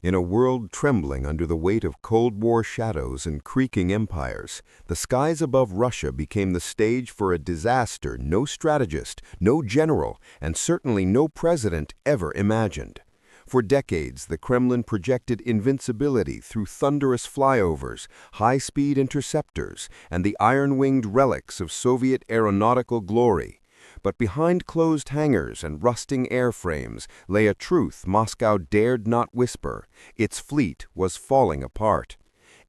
In a world trembling under the weight of Cold War shadows and creaking empires, the skies above Russia became the stage for a disaster no strategist, no general, and certainly no president ever imagined. For decades, the Kremlin projected invincibility through thunderous flyovers, high-speed interceptors, and the iron-winged relics of Soviet aeronautical glory. But behind closed hangars and rusting airframes lay a truth Moscow dared not whisper. Its fleet was falling apart.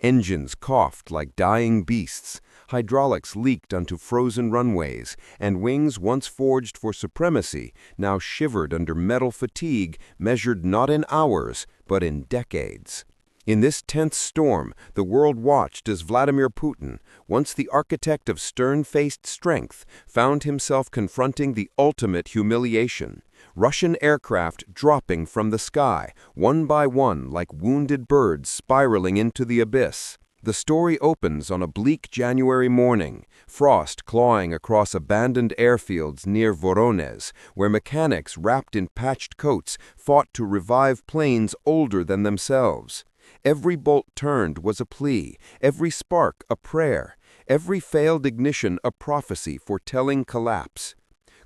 Engines coughed like dying beasts, hydraulics leaked onto frozen runways, and wings once forged for supremacy now shivered under metal fatigue measured not in hours, but in decades. In this tense storm, the world watched as Vladimir Putin, once the architect of stern-faced strength, found himself confronting the ultimate humiliation. Russian aircraft dropping from the sky, one by one like wounded birds spiraling into the abyss. The story opens on a bleak January morning, frost clawing across abandoned airfields near Voronezh, where mechanics wrapped in patched coats fought to revive planes older than themselves. Every bolt turned was a plea, every spark a prayer, every failed ignition a prophecy foretelling collapse.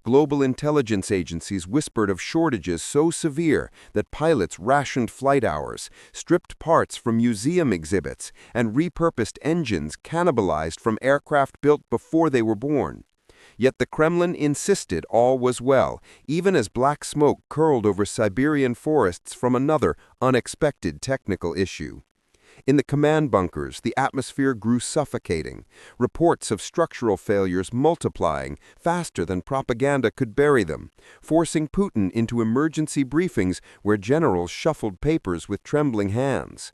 Global intelligence agencies whispered of shortages so severe that pilots rationed flight hours, stripped parts from museum exhibits, and repurposed engines cannibalized from aircraft built before they were born. Yet the Kremlin insisted all was well, even as black smoke curled over Siberian forests from another, unexpected technical issue. In the command bunkers, the atmosphere grew suffocating, reports of structural failures multiplying faster than propaganda could bury them, forcing Putin into emergency briefings where generals shuffled papers with trembling hands.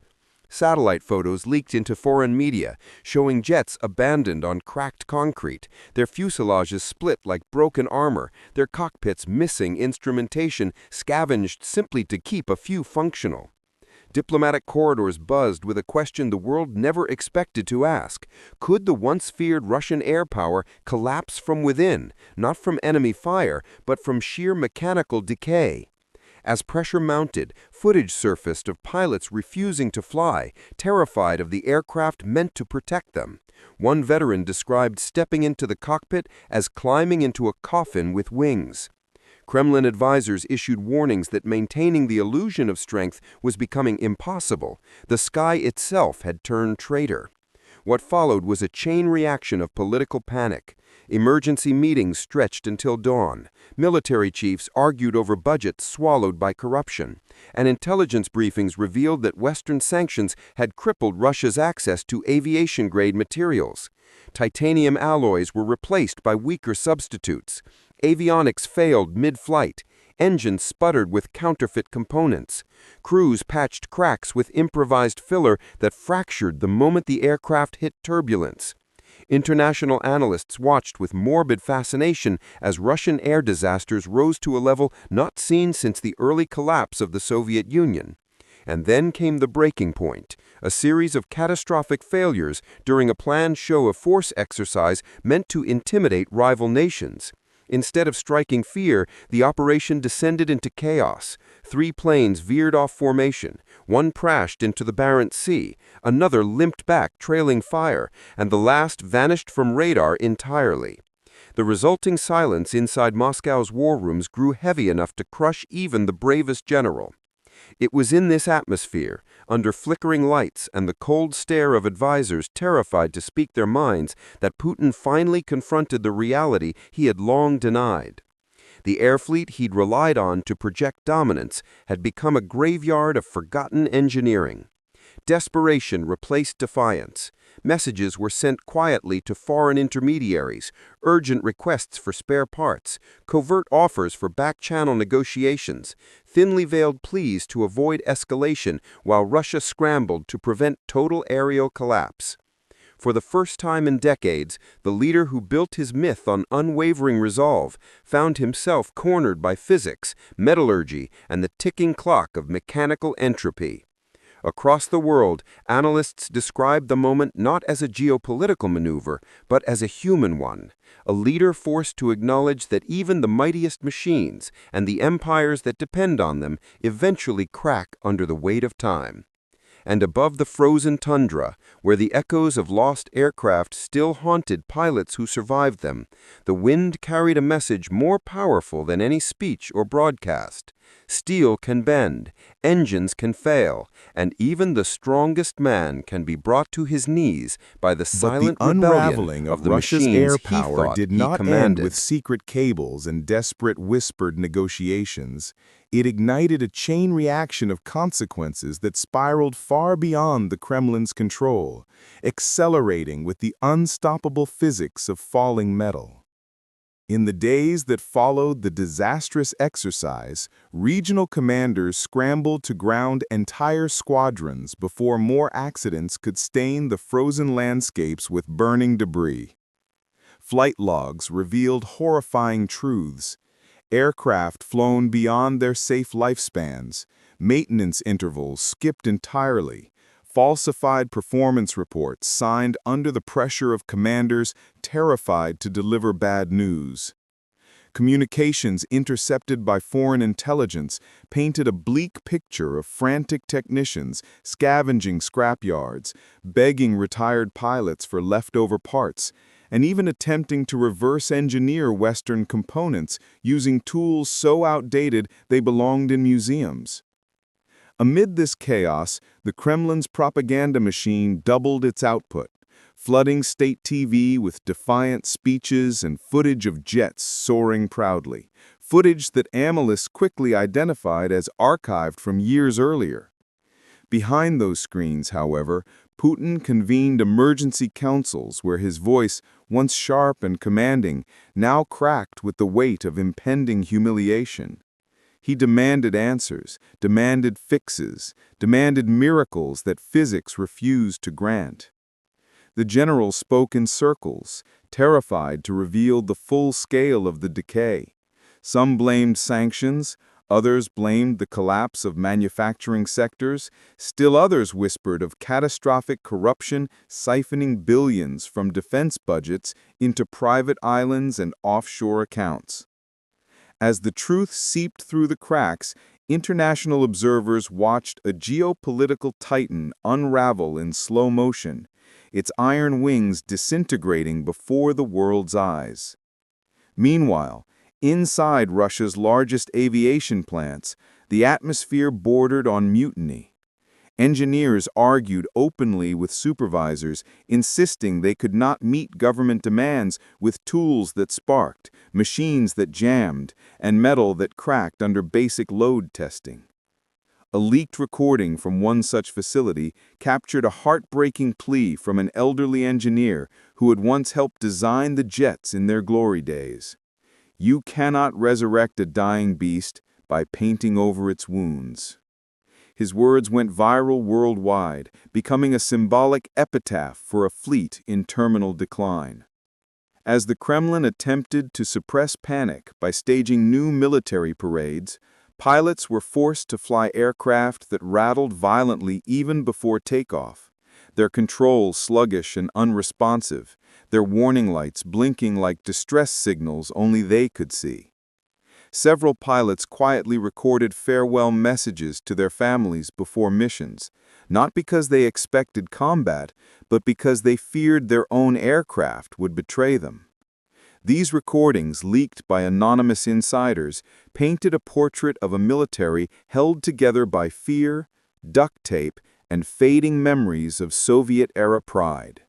Satellite photos leaked into foreign media, showing jets abandoned on cracked concrete, their fuselages split like broken armor, their cockpits missing instrumentation scavenged simply to keep a few functional. Diplomatic corridors buzzed with a question the world never expected to ask. Could the once feared Russian air power collapse from within, not from enemy fire, but from sheer mechanical decay? As pressure mounted, footage surfaced of pilots refusing to fly, terrified of the aircraft meant to protect them. One veteran described stepping into the cockpit as climbing into a coffin with wings. Kremlin advisors issued warnings that maintaining the illusion of strength was becoming impossible. The sky itself had turned traitor. What followed was a chain reaction of political panic. Emergency meetings stretched until dawn. Military chiefs argued over budgets swallowed by corruption. And intelligence briefings revealed that Western sanctions had crippled Russia's access to aviation-grade materials. Titanium alloys were replaced by weaker substitutes. Avionics failed mid-flight. Engines sputtered with counterfeit components. Crews patched cracks with improvised filler that fractured the moment the aircraft hit turbulence. International analysts watched with morbid fascination as Russian air disasters rose to a level not seen since the early collapse of the Soviet Union. And then came the breaking point, a series of catastrophic failures during a planned show of force exercise meant to intimidate rival nations. Instead of striking fear, the operation descended into chaos. 3 planes veered off formation, one crashed into the Barents Sea, another limped back trailing fire, and the last vanished from radar entirely. The resulting silence inside Moscow's war rooms grew heavy enough to crush even the bravest general. It was in this atmosphere, under flickering lights and the cold stare of advisors terrified to speak their minds, that Putin finally confronted the reality he had long denied. The air fleet he'd relied on to project dominance had become a graveyard of forgotten engineering. Desperation replaced defiance. Messages were sent quietly to foreign intermediaries, urgent requests for spare parts, covert offers for back-channel negotiations, thinly veiled pleas to avoid escalation while Russia scrambled to prevent total aerial collapse. For the first time in decades, the leader who built his myth on unwavering resolve found himself cornered by physics, metallurgy, and the ticking clock of mechanical entropy. Across the world, analysts describe the moment not as a geopolitical maneuver, but as a human one, a leader forced to acknowledge that even the mightiest machines and the empires that depend on them eventually crack under the weight of time. And above the frozen tundra, where the echoes of lost aircraft still haunted pilots who survived them, the wind carried a message more powerful than any speech or broadcast. Steel can bend, engines can fail, and even the strongest man can be brought to his knees by the But the silent unraveling rebellion of of the Russia's machines air he power thought did he not end commanded. with secret cables and desperate whispered negotiations. It ignited a chain reaction of consequences that spiraled far beyond the Kremlin's control, accelerating with the unstoppable physics of falling metal. In the days that followed the disastrous exercise, regional commanders scrambled to ground entire squadrons before more accidents could stain the frozen landscapes with burning debris. Flight logs revealed horrifying truths. Aircraft flown beyond their safe lifespans, maintenance intervals skipped entirely, falsified performance reports signed under the pressure of commanders terrified to deliver bad news. Communications intercepted by foreign intelligence painted a bleak picture of frantic technicians scavenging scrapyards, begging retired pilots for leftover parts, and even attempting to reverse engineer Western components using tools so outdated they belonged in museums. Amid this chaos, the Kremlin's propaganda machine doubled its output, flooding state TV with defiant speeches and footage of jets soaring proudly, footage that analysts quickly identified as archived from years earlier. Behind those screens, however, Putin convened emergency councils where his voice, once sharp and commanding, now cracked with the weight of impending humiliation. He demanded answers, demanded fixes, demanded miracles that physics refused to grant. The generals spoke in circles, terrified to reveal the full scale of the decay. Some blamed sanctions, others blamed the collapse of manufacturing sectors, still others whispered of catastrophic corruption siphoning billions from defense budgets into private islands and offshore accounts. As the truth seeped through the cracks, international observers watched a geopolitical titan unravel in slow motion, its iron wings disintegrating before the world's eyes. Meanwhile, inside Russia's largest aviation plants, the atmosphere bordered on mutiny. Engineers argued openly with supervisors, insisting they could not meet government demands with tools that sparked, machines that jammed, and metal that cracked under basic load testing. A leaked recording from one such facility captured a heartbreaking plea from an elderly engineer who had once helped design the jets in their glory days. "You cannot resurrect a dying beast by painting over its wounds." His words went viral worldwide, becoming a symbolic epitaph for a fleet in terminal decline. As the Kremlin attempted to suppress panic by staging new military parades, pilots were forced to fly aircraft that rattled violently even before takeoff, their controls sluggish and unresponsive, their warning lights blinking like distress signals only they could see. Several pilots quietly recorded farewell messages to their families before missions, not because they expected combat, but because they feared their own aircraft would betray them. These recordings, leaked by anonymous insiders, painted a portrait of a military held together by fear, duct tape, and fading memories of Soviet-era pride.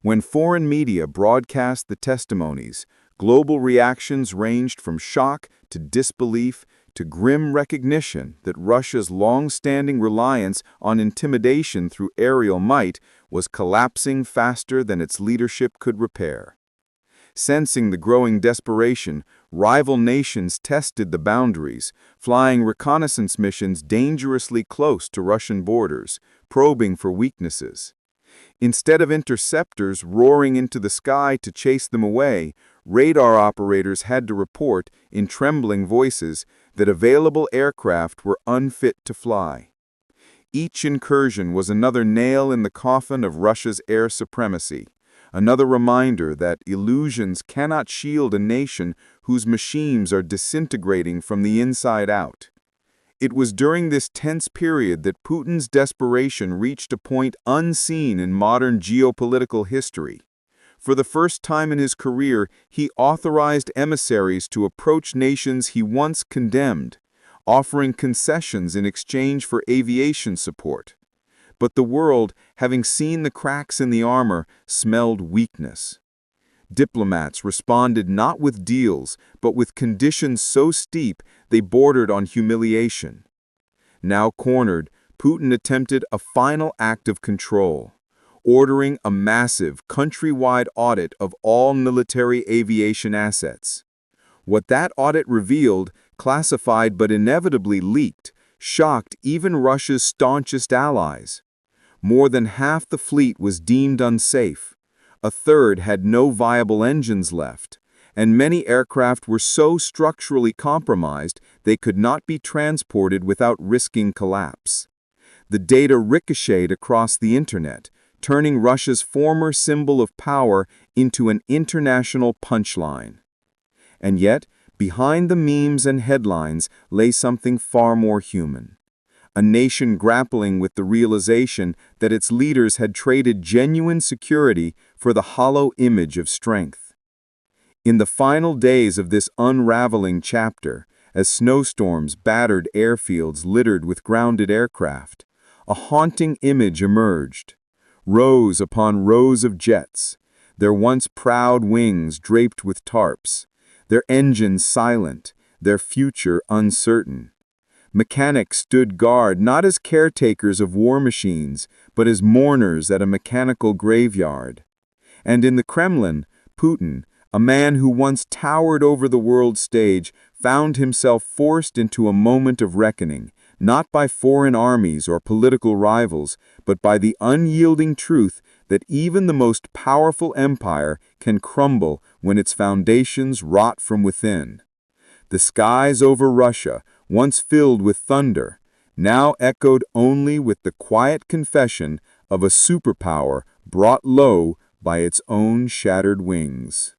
When foreign media broadcast the testimonies, global reactions ranged from shock to disbelief to grim recognition that Russia's long-standing reliance on intimidation through aerial might was collapsing faster than its leadership could repair. Sensing the growing desperation, rival nations tested the boundaries, flying reconnaissance missions dangerously close to Russian borders, probing for weaknesses. Instead of interceptors roaring into the sky to chase them away, radar operators had to report, in trembling voices, that available aircraft were unfit to fly. Each incursion was another nail in the coffin of Russia's air supremacy, another reminder that illusions cannot shield a nation whose machines are disintegrating from the inside out. It was during this tense period that Putin's desperation reached a point unseen in modern geopolitical history. For the first time in his career, he authorized emissaries to approach nations he once condemned, offering concessions in exchange for aviation support. But the world, having seen the cracks in the armor, smelled weakness. Diplomats responded not with deals, but with conditions so steep they bordered on humiliation. Now cornered, Putin attempted a final act of control, ordering a massive, countrywide audit of all military aviation assets. What that audit revealed, classified but inevitably leaked, shocked even Russia's staunchest allies. More than half the fleet was deemed unsafe. A third had no viable engines left, and many aircraft were so structurally compromised they could not be transported without risking collapse. The data ricocheted across the internet, turning Russia's former symbol of power into an international punchline. And yet, behind the memes and headlines lay something far more human. A nation grappling with the realization that its leaders had traded genuine security for the hollow image of strength. In the final days of this unraveling chapter, as snowstorms battered airfields littered with grounded aircraft, a haunting image emerged. Rows upon rows of jets, their once proud wings draped with tarps, their engines silent, their future uncertain. Mechanics stood guard not as caretakers of war machines, but as mourners at a mechanical graveyard. And in the Kremlin, Putin, a man who once towered over the world stage, found himself forced into a moment of reckoning, not by foreign armies or political rivals, but by the unyielding truth that even the most powerful empire can crumble when its foundations rot from within. The skies over Russia, once filled with thunder, now echoed only with the quiet confession of a superpower brought low by its own shattered wings.